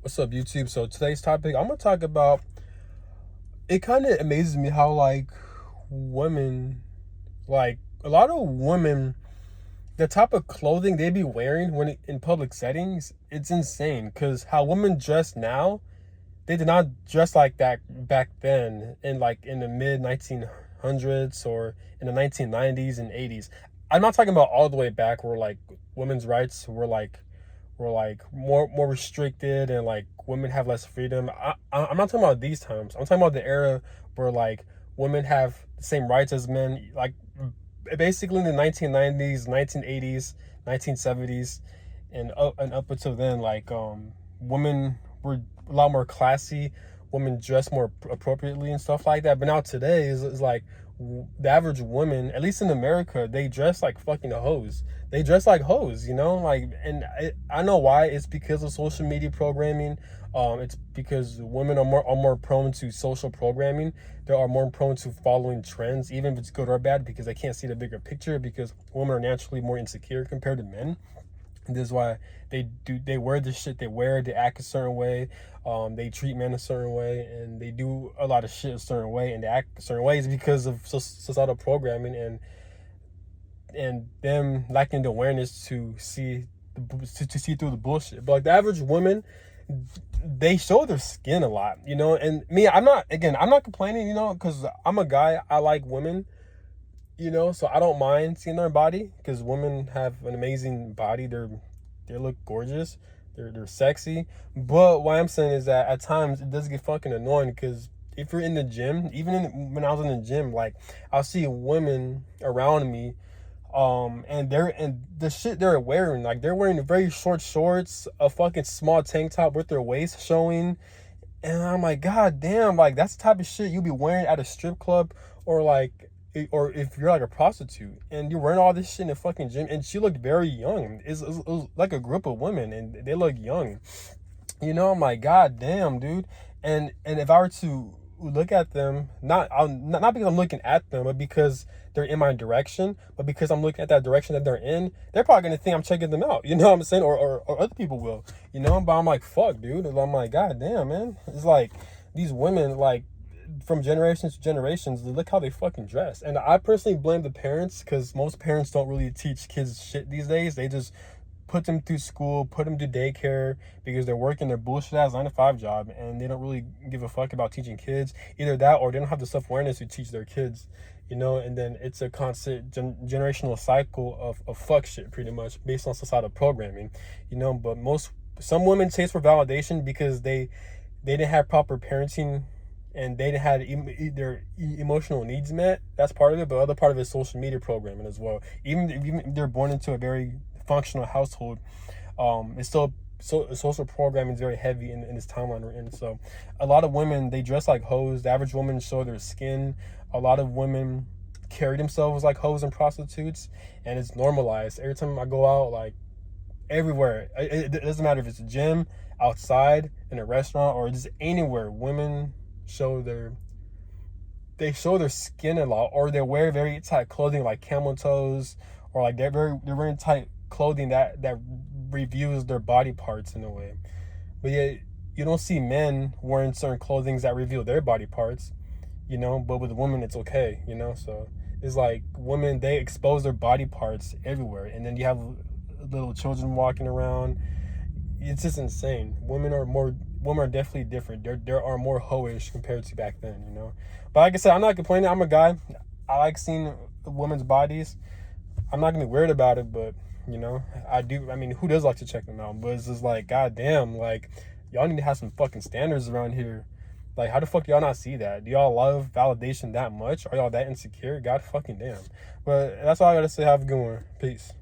What's up, YouTube? So today's topic, I'm gonna talk about. It kind of amazes me how women, like a lot of women, the type of clothing they be wearing in public settings, it's insane. Cause how women dress now, they did not dress like that back then, in the mid 1900s or in the 1990s and 80s. I'm not talking about all the way back where women's rights were more restricted and women have less freedom. I'm not talking about these times. I'm talking about the era where women have the same rights as men. Basically in the 1990s, 1980s, 1970s, and up until then, women were a lot more classy. Women dress more appropriately and stuff like that. But now today is like the average woman, at least in America, they dress like fucking hoes. They dress like hoes, I know why. It's because of social media programming. It's because women are more prone to social programming. They are more prone to following trends, even if it's good or bad, because they can't see the bigger picture. Because women are naturally more insecure compared to men. And this is why they wear the shit they wear, they act a certain way, they treat men a certain way, and they do a lot of shit a certain way, and they act a certain ways because of societal programming and them lacking the awareness to see to see through the bullshit. But the average woman, they show their skin a lot, and me, I'm not complaining, because I'm a guy. I like women, so I don't mind seeing their body, because women have an amazing body. They look gorgeous. They're sexy. But what I'm saying is that at times it does get fucking annoying, because if you're in the gym, when I was in the gym, I'll see women around me, and the shit they're wearing, they're wearing very short shorts, a fucking small tank top with their waist showing, and I'm like, God damn, that's the type of shit you be wearing at a strip club, or if you're like a prostitute and you're wearing all this shit in the fucking gym. And she looked very young. It was like a group of women and they look young. I'm like, God damn, dude. And if I were to look at them, not because I'm looking at them, but because they're in my direction, but because I'm looking at that direction that they're in, they're probably gonna think I'm checking them out. You know what I'm saying? Or other people will. But I'm like, fuck, dude. And I'm like, God damn, man. It's like these women, from generations to generations, look how they fucking dress. And I personally blame the parents, because most parents don't really teach kids shit these days. They just put them through school, put them to daycare, because they're working their bullshit ass 9 to 5 job, and they don't really give a fuck about teaching kids. Either that, or they don't have the self-awareness to teach their kids, and then it's a constant generational cycle of fuck shit, pretty much, based on societal programming. But some women chase for validation because they didn't have proper parenting, and they had their emotional needs met. That's part of it, but the other part of it is social media programming as well. Even if they're born into a very functional household, it's still, social programming is very heavy in this timeline we're in. So a lot of women, they dress like hoes. The average woman show their skin. A lot of women carry themselves like hoes and prostitutes, and it's normalized. Every time I go out, everywhere, it doesn't matter if it's a gym, outside, in a restaurant, or just anywhere, women show their skin a lot, or they wear very tight clothing like camel toes, or they're wearing tight clothing that reveals their body parts in a way. But yet you don't see men wearing certain clothing that reveal their body parts, but with women it's okay, so it's like women, they expose their body parts everywhere, and then you have little children walking around. It's just insane. Women are definitely different. There are more hoish compared to back then, But like I said, I'm not complaining. I'm a guy. I like seeing women's bodies. I'm not gonna be weird about it, but I do. I mean, who does like to check them out? But it's just like, God damn, y'all need to have some fucking standards around here. How the fuck do y'all not see that? Do y'all love validation that much? Are y'all that insecure? God fucking damn. But that's all I gotta say. Have a good one. Peace.